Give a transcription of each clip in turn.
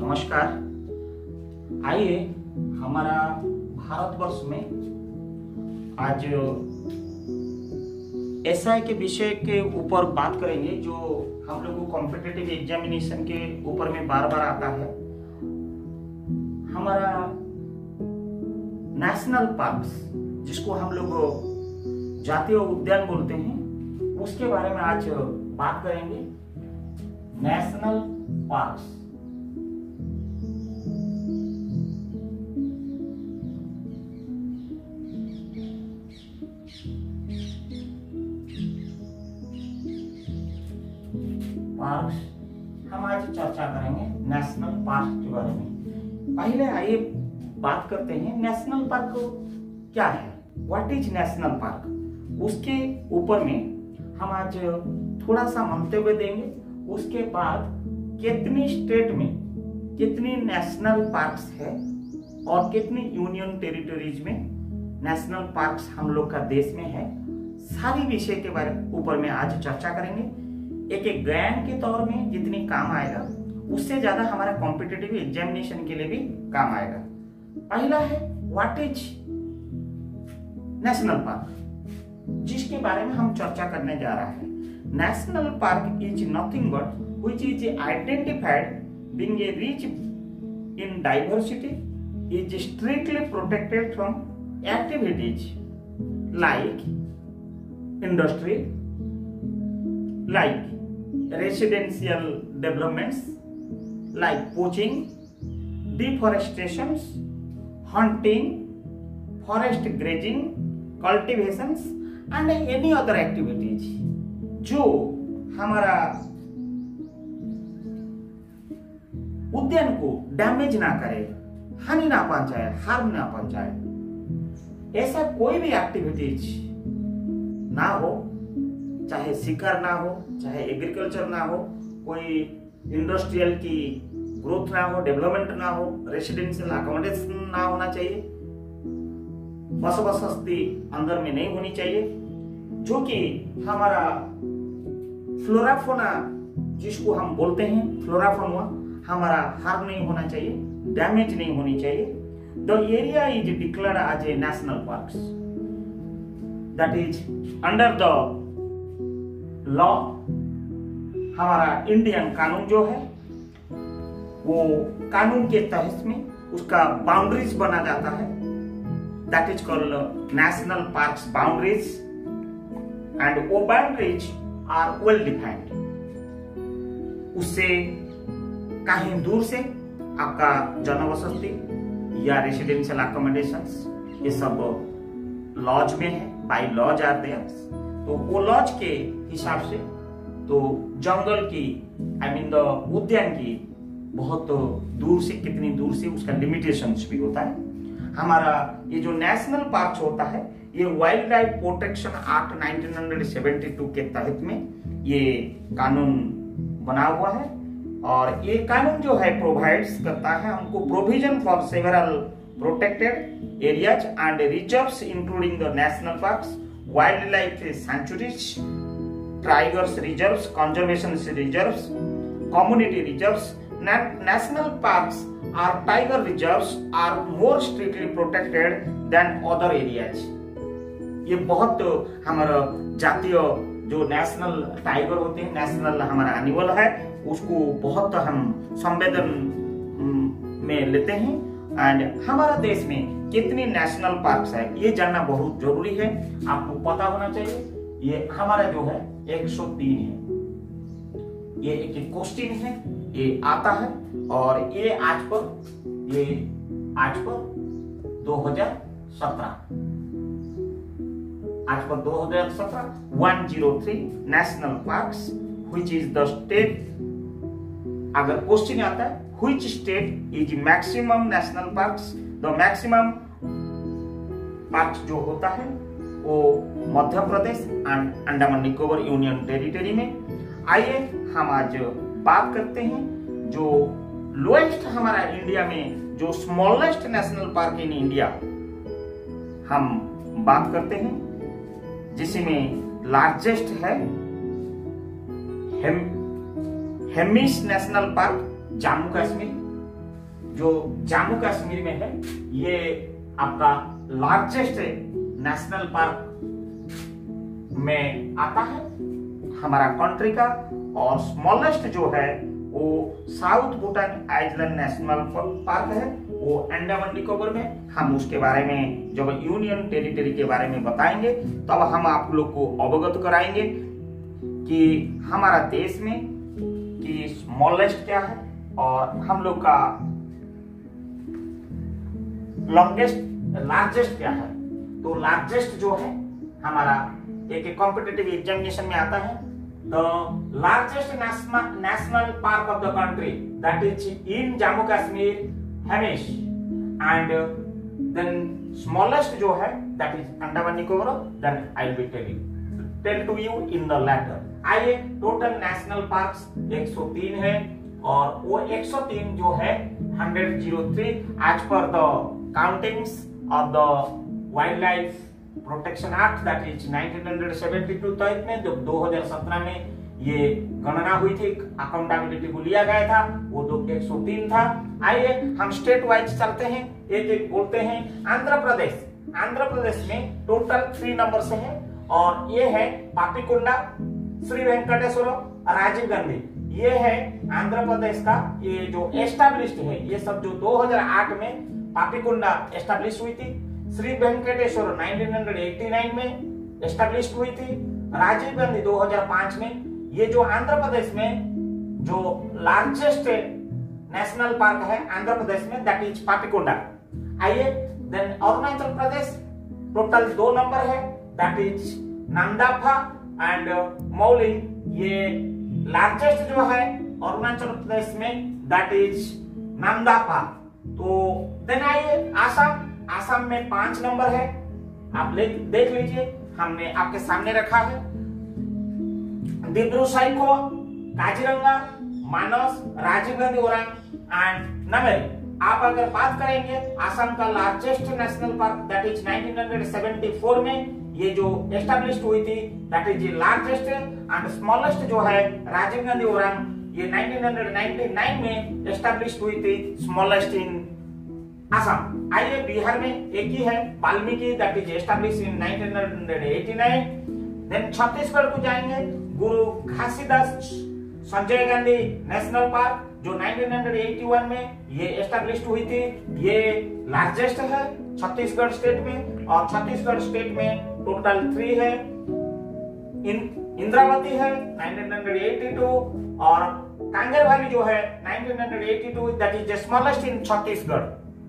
नमस्कार। आइए हमारा भारतवर्ष में आज एसआई के विषय के ऊपर बात करेंगे, जो हम लोग को कॉम्पिटिटिव एग्जामिनेशन के ऊपर में बार बार आता है। हमारा नेशनल पार्क्स, जिसको हम लोग जातीय उद्यान बोलते हैं, उसके बारे में आज बात करेंगे। नेशनल पार्क्स हम आज चर्चा करेंगे नेशनल पार्क के बारे में। पहले आइए बात करते हैं नेशनल पार्क क्या है, व्हाट इज नेशनल पार्क। उसके ऊपर में हम आज थोड़ा सा मंतव्य देंगे। उसके बाद कितनी स्टेट में कितनी नेशनल पार्क्स है और कितनी यूनियन टेरिटरीज में नेशनल पार्क्स हम लोग का देश में है, सारी विषय के बारे ऊपर में आज चर्चा करेंगे। एक ज्ञान के तौर में जितनी काम आएगा, उससे ज्यादा हमारा कॉम्पिटिटिव एग्जामिनेशन के लिए भी काम आएगा। पहला है व्हाट इज नेशनल पार्क, जिसके बारे में हम चर्चा करने जा रहे हैं। National park is nothing but which is identified being a rich in diversity, is strictly protected from activities like industry, like residential developments, like poaching, deforestations, hunting, forest grazing, cultivations and any other activities जो हमारा उद्यान को damage ना करे, हानि ना पहुंचाए, harm ना पहुंचाए, ऐसा कोई भी एक्टिविटीज ना हो, चाहे शिकार ना हो, चाहे एग्रीकल्चर ना हो, कोई इंडस्ट्रियल की ग्रोथ ना हो, डेवलपमेंट ना हो, रेसिडेंशियल अकोमोडेशन ना होना चाहिए, बसती अंदर में नहीं होनी चाहिए, जो कि हमारा फ्लोराफोना जिसको हम बोलते हैं, फ्लोराफोना हमारा हार्म नहीं होना चाहिए, डैमेज नहीं होनी चाहिए। The area is declared as a national parks, that is under the law. हमारा इंडियन कानून जो है, वो कानून के तहत में उसका बाउंड्रीज बना जाता है, that is called national parks boundaries, and वो बाउंड्रीज आर वेल डिफाइंड। उससे कहीं दूर से आपका जनवसति या रेसिडेंशियल अकोमोडेशंस, ये सब लॉज में है, बाय लॉज आर देयर। तो वो लॉज के हिसाब से तो जंगल की द उद्यान की बहुत दूर से, कितनी दूर से, उसका लिमिटेशंस भी होता है। हमारा ये जो नेशनल पार्क होता है, ये वाइल्ड लाइफ प्रोटेक्शन एक्ट 1972 के तहत में ये कानून बना हुआ है। और ये कानून जो है प्रोवाइड्स करता है हमको provision for several protected areas and reserves including the national parks, wildlife sanctuaries, tigers reserves, conservation reserves, community reserves. National parks or tiger reserves are more strictly protected than other areas. ये बहुत हमारा जातीय जो national tiger होते हैं, national हमारा animal है, उसको बहुत हम संवेदन में लेते हैं। एंड हमारा देश में कितनी नेशनल पार्क्स है, ये जानना बहुत जरूरी है, आपको पता होना चाहिए। ये हमारा जो है 103 है। ये एक क्वेश्चन है, ये आता है, और ये आज पर 2017 103 national parks which is the state. अगर क्वेश्चन आता है which state is maximum national parks, the maximum parks जो होता है वो Madhya Pradesh and Andaman Nicobar union territory में। आइए हम आज बात करते हैं जो लोएस्ट हमारा इंडिया में, जो smallest national park in India हम बात करते हैं, जिसमें लार्जेस्ट है हेमिस नेशनल पार्क जम्मू कश्मीर, जो जम्मू कश्मीर में है, ये आपका लार्जेस्ट नेशनल पार्क में आता है हमारा कंट्री का। और स्मॉलेस्ट जो है वो south Bhutan island national park है, वो अंडमान निकोबार में। हम उसके बारे में जब यूनियन टेरिटरी के बारे में बताएंगे तब हम आप लोग को अवगत कराएंगे कि हमारा देश में कि स्मॉलेस्ट क्या है और हम लोग का लार्जेस्ट क्या है। तो लार्जेस्ट जो है हमारा एक कॉम्पिटिटिव एग्जामिनेशन में आता है, the largest national park of the country that is in Jammu Kashmir Hemis, and then smallest जो है that is Andaman Nicobar, then I will tell to you in the later. आइए, टोटल नेशनल पार्क्स 103 है और वो 103 जो है 103 as per the countings of the wildlife protection act that is 1972 तहत में जब 2017 में ये गणना हुई थी, अकाउंटेबिलिटी को लिया गया था, वो 103 था। आइए हम स्टेट वाइज चलते हैं, एक एक बोलते हैं। आंध्र प्रदेश में टोटल 3 नंबर से है और ये है पापीकोंडा, श्री वेंकटेश्वर, राजीव गांधी। ये है आंध्र प्रदेश का ये जो एस्टैब्लिश्ड है, ये सब जो 2008 में पापीकोंडा एस्टैब्लिश हुई थी, श्री वेंकटेश्वर 1989 में एस्टैब्लिश हुई थी, राजीव गांधी 2005 में। ये जो आंध्र प्रदेश में जो लार्जेस्ट नेशनल पार्क है आंध्र प्रदेश में दैट इज पापीकोंडा। आइए, then Arunachal Pradesh total 2 number है that is Namdapha and Mouling. ये लार्जेस्ट जो है अरुणाचल प्रदेश में दैट इज नामदफा। तो देन आइए आसाम में 5 नंबर है, आप देख लीजिए, हमने आपके सामने रखा है। दिब्रू-साइखो, काजीरंगा, मानस, राजीव गांधी ओरांग एंड नमेरी। आप अगर बात करेंगे आसाम का largest national park that is 1974 में ये जो एस्टैब्लिश हुई थी that is largest, and smallest जो है राजीव गांधी ओरांग, ये 1999 में एस्टैब्लिश हुई थी, स्मॉलेस्ट इन आसाम। आइए, बिहार में एक ही है Valmiki that is establish in 1989। देन छत्तीसगढ़ को जाएंगे, गुरु घासीदास संजय गांधी नेशनल पार्क जो 1981 में ये एस्टैब्लिश हुई थी, ये लार्जेस्ट है छत्तीसगढ़ स्टेट में। और छत्तीसगढ़ स्टेट में टोटल 3 है। इंद्रावती है 1982 और कांगेर वैली जो है 1982 दैट इज द स्मॉलेस्ट इन छत्तीसगढ़।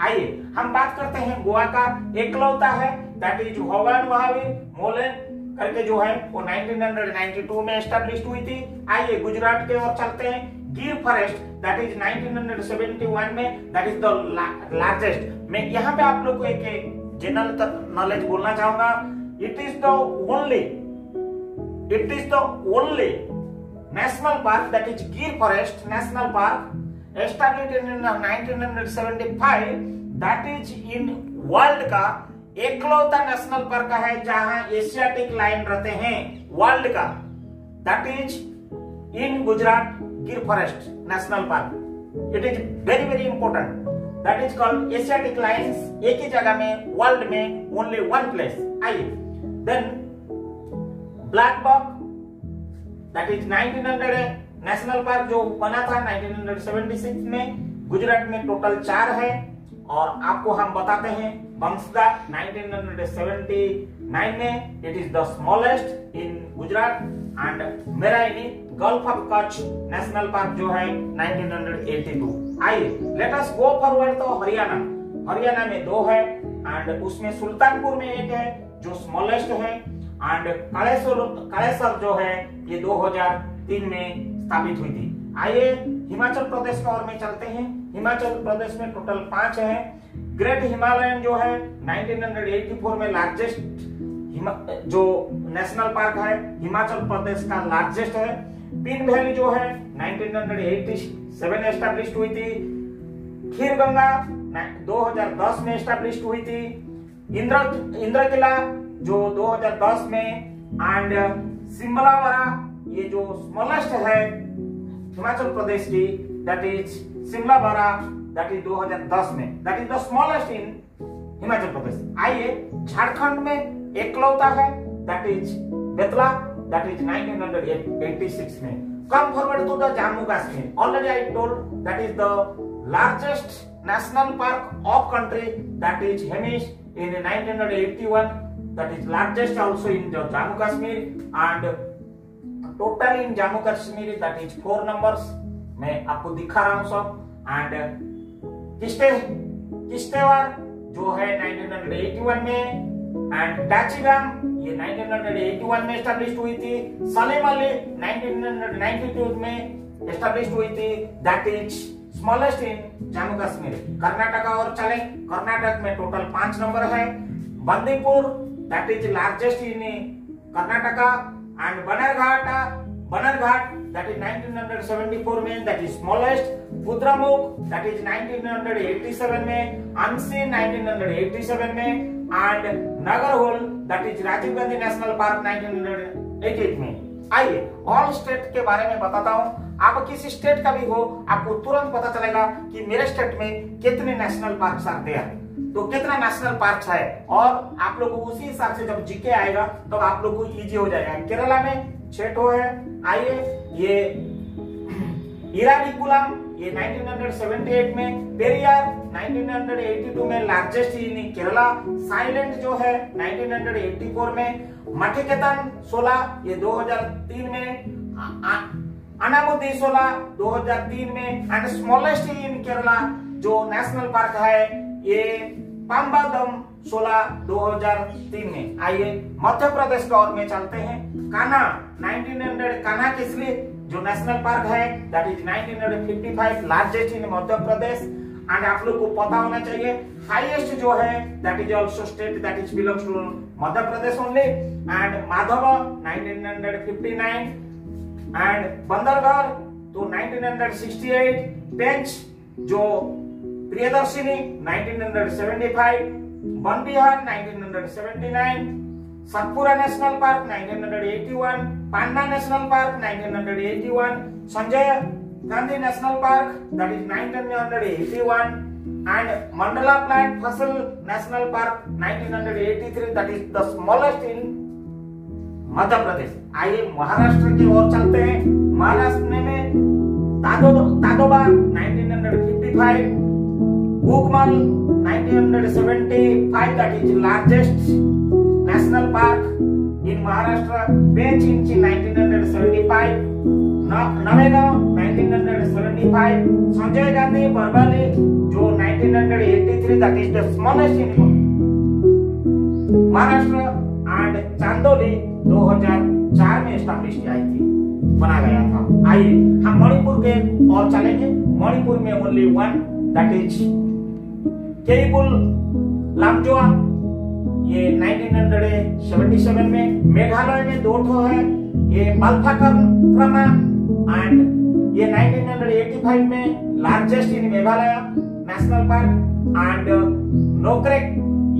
आइए हम बात करते हैं गोवा का, एकलौता है दैट इज भगवान महावीर मोलेन करके जो है वो 1992 में एस्टैब्लिश हुई थी। आइए गुजरात के ओर चलते हैं, गिर फॉरेस्ट दैट इज 1971 में दैट इज द लार्जेस्ट। मैं यहाँ पे आप लोग को एक जनरल नॉलेज बोलना चाहूंगा, it is the only national park that is Gir forest national park established in 1975 that is in world का एकलौता नेशनल पार्क है जहां एशियाटिक लायन रहते हैं वर्ल्ड का, that is in Gujarat Gir forest national park. It is very very important, that is called Asiatic lions. एक ही जगह में वर्ल्ड में ओनली वन प्लेस। आइए, then blackbuck that is 1900 national park जो बना था 1976 में, गुजरात में टोटल 4 है। और आपको हम बताते हैं बंसदा 1979 में it is the smallest in Gujarat, and marine gulf of Kutch national park जो है 1982। आइए लेट अस गो फॉरवर्ड तो हरियाणा में 2 है, एंड उसमें सुल्तानपुर में 1 है जो स्मॉलेस्ट है, एंड कालेश्वर जो है ये 2003 में स्थापित हुई थी। आइए हिमाचल प्रदेश की ओर में चलते हैं, हिमाचल प्रदेश में टोटल 5 है। ग्रेट हिमालयन जो है 1984 में लार्जेस्ट जो नेशनल पार्क है हिमाचल प्रदेश का लार्जेस्ट है। पिन वैली जो है 1987 एस्टैब्लिश हुई थी। खीर गंगा 2010 में एस्टैब्लिश हुई थी। इंद्र किला जो 2010 में, एंड सिमलावारा ये जो स्मॉलेस्ट है हिमाचल प्रदेश की that is Simbalbara that is 2010 में, that is the smallest in Himachal Pradesh. आइए झारखंड में एकलौता है, that is Betla, that is 1986 में। Come forward to the Jammu Kashmir, already I told that is the largest national park of country, that is Hemis in 1981, that is largest also in the Jammu Kashmir, and total in Jammu Kashmir that is 4 numbers मैं आपको दिखा रहा हूँ सब। and Kishtwar जो है 1981 में, and डाचिगाम ये 1981 में एस्टैब्लिश हुई थी, सलेम अली 1992 में एस्टैब्लिश हुई थी, that is smallest in Jammu Kashmir. Karnataka और चले, कर्नाटक में टोटल 5 नंबर है। Bandipur that is largest in Karnataka, and Bannerghatta that is 1974 में, that is smallest. Kudremukh that is 1987 में, अंसी 1987 में, and Nagarhole that is Rajiv Gandhi national park 1988 में। आइए ऑल स्टेट के बारे में बताता हूँ। आप किसी स्टेट का भी हो, आपको तुरंत पता चलेगा कि मेरे स्टेट में कितने नेशनल पार्क्स आते हैं, तो कितना नेशनल पार्क्स है, और आप लोग को उसी हिसाब से जब जीके आएगा तो आप लोग को इजी हो जाएगा। केरला में 6 ठो है। आइए ये इराविकुलम ये 1978 में, पेरियार 1982 में लार्जेस्ट इन केरला, साइलेंट जो है 1984 में, मठिकेतन 16 ये 2003 में, अनामुदी 16 2003 में, एंड स्मॉलेस्ट इन केरला जो नेशनल पार्क है ये पाम्बादम 16 2003 में। आइए मध्य प्रदेश का और में चलते हैं। कान्हा 1900, कान्हा किस लिए जो नेशनल पार्क है that is 1955 largest in Madhya Pradesh, and आप लोग को पता होना चाहिए हाईएस्ट जो है that is also state that is belongs to Madhya Pradesh only, and Madhav 1959, and Bandhavgarh तो 1968, पेंच जो Priyadarshini 1975, Van Vihar 1979, Satpura national park 1981, Panna national park 1981, Sanjay Gandhi national park that is 1981, and Mandla plant fossil national park 1983 that is the smallest in Madhya Pradesh. आइए महाराष्ट्र की ओर चलते हैं। महाराष्ट्र में Tadoba 1955, Gugamal 1975 that is largest national park in Maharashtra, Pench इंची 1975, नवेगांव 1975, संजय गांधी बरवाली जो 1983 that is the smallest in Maharashtra, and Chandoli 2004 में एस्टैब्लिश की आई थी, बना गया था। आइए हम मणिपुर के और चलेंगे। मणिपुर में ओनली 1 दैट इज केरिपुल लामजोआ ये 1977 में। मेघालय में 2 ठो है, ये बालफाकर्मा एंड ये 1985 में largest in Meghalaya national park, and Nokrek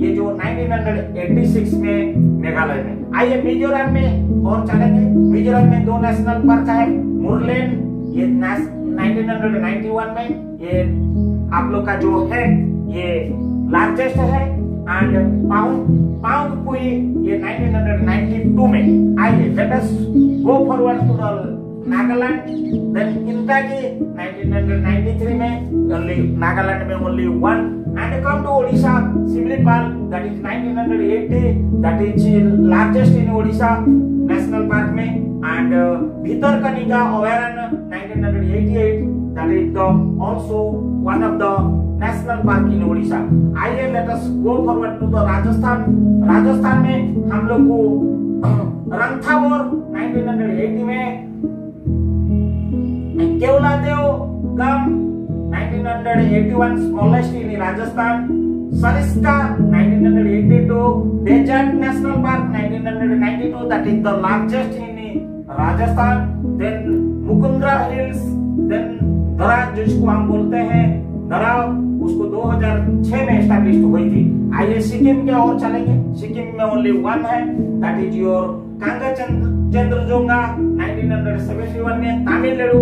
ये जो 1986 में मेघालय में। आइए मिजोरम में और चलेंगे। मिजोरम में 2 नेशनल पार्क है, मुरलेन ये 1991 में, ये आप लोग का जो है ये लार्जेस्ट है, एंड पाउंगपुई ये 1992 में। आइए let us go forward to the Nagaland, then Intanki 1993 में, ओनली नागालैंड में only 1, and come to Odisha, Similipal that is 1980 that is largest in Odisha national park में, एंड भितरकनिका अभयारण्य 1988 that is the also one of the national park in Odisha. आइए let us go forward to the Rajasthan. Rajasthan में हम लोग को रणथंभौर 1980 में, केवलादेव गम 1981 smallest in Rajasthan, Sariska 1982, desert national park 1992 that is the largest in Rajasthan, then Mukundra hills, then Darrah जिसको हम बोलते हैं दरा, उसको 2006 में एस्टैब्लिश हुई थी। आइए सिक्किम के और चलेंगे। सिक्किम में ओनली 1 है दैट इज योर कांगचंद्रजोंगा 1971 में, तमिलनाडु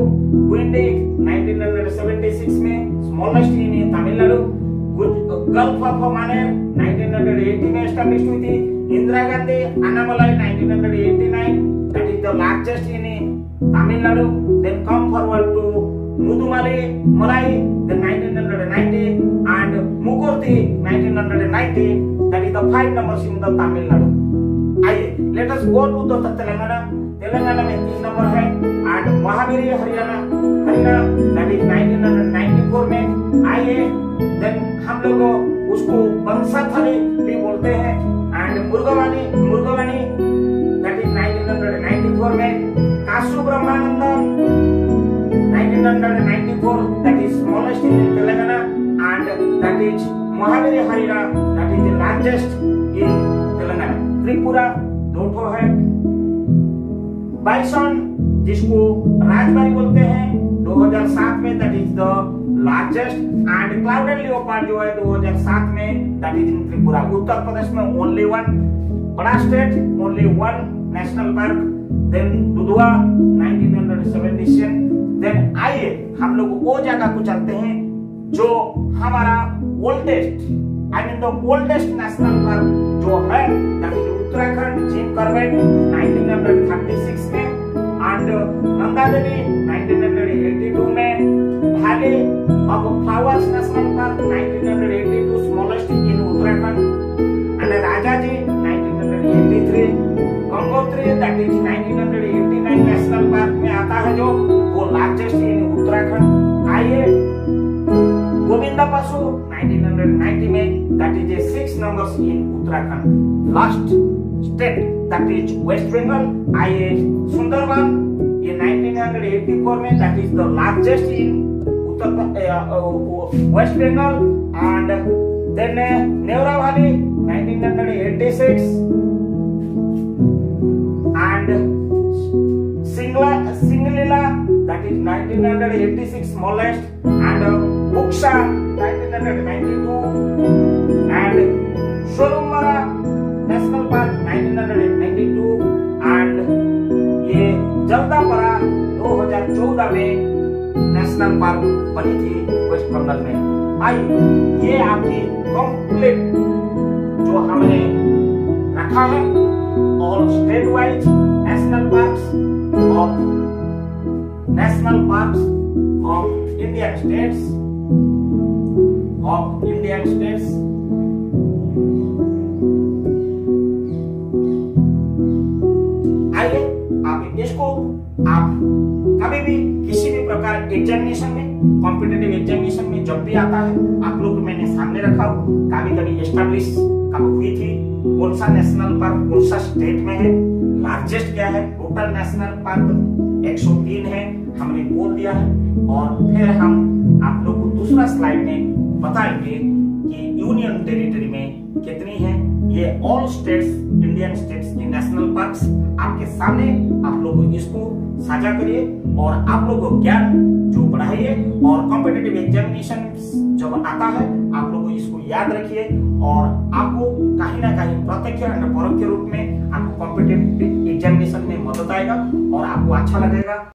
गुइंडी 1976 में, स्मॉलेस्ट इन गल्फ ऑफ मानेर 1980 में एस्टैब्लिश हुई थी। Indira Gandhi Anamalai 1989, that is the largest in Tamil Nadu. Then come forward to Mudumali Malai, then 1990, and Mukurti 1990, that is the 5 numbers in the Tamil Nadu. आइए let us go to the Telangana. Telangana में 3 number है। and Mahavir Haryana that is 1994 में। आइए then हम लोग उसको बंसाथली भी बोलते हैं। and मुर्गवानी that is 1994 में। कासु ब्रह्मानंद 1994, that is smallest in Telangana, and that is Mahavir Haryana, that is the largest in Telangana। Tripura 2 ठो है। बाइसन जिसको राजबारी बोलते हैं 2007 में, that is the largest, and clouded leopard जो है 2007 में, that is in Tripura. Uttar Pradesh में only one, बड़ा state only one national park. Then Dudhwa 1977। Then आइए हम लोग वो जगह को चलते हैं जो हमारा ओल्डेस्ट नेशनल पार्क जो है, that is Uttarakhand Jim Corbett 1936 में, and गंगा देवी 1982 में, valley of flowers national park 1982 smallest in Uttarakhand, and Rajaji 1983, Gangotri that is 1989 national park में आता है जो वो लार्जेस्ट इन उत्तराखंड। आइए गोविंदा पशु 1990 में, that is 6 numbers in Uttarakhand. Last state that is West Bengal. आइए सुंदरबन ये 1984 में, that is the largest in West Bengal. and then Neora Valley 1986, and Singalila that is 1986 smallest, and Buksha 1992, and Sorumara National Park 1992, and ये जल्दापरा 2014 में नेशनल पार्क बनी थी वेस्ट बंगाल में। आइए ये आपकी कंप्लीट जो हमने रखा है all state wise national parks of Indian states आइए आप इसको आप कभी भी किसी भी प्रकार एग्जामिनेशन में, कॉम्पिटिटिव एग्जामिनेशन में जब भी आता है, आप लोग मैंने सामने रखा हो। कभी एस्टैब्लिश कब हुई थी, कौन सा नेशनल पार्क कौन सा स्टेट में है, लार्जेस्ट क्या है, टोटल नेशनल पार्क 103 है हमने बोल दिया है। और फिर हम आप लोग को दूसरा स्लाइड में बताएंगे कि यूनियन टेरिटरी में कितनी है। ये ऑल स्टेट्स, इंडियन स्टेट्स की नेशनल पार्क्स आपके सामने, आप लोग इसको साझा करिए और आप लोग ज्ञान जो बढ़ाइए, और कॉम्पिटिटिव एग्जामिनेशन जब आता है आप लोग इसको याद रखिए, और आपको कहीं ना कहीं प्रत्यक्ष और परोक्ष रूप में आपको कॉम्पिटिटिव एग्जामिनेशन में मदद आएगा और आपको अच्छा लगेगा।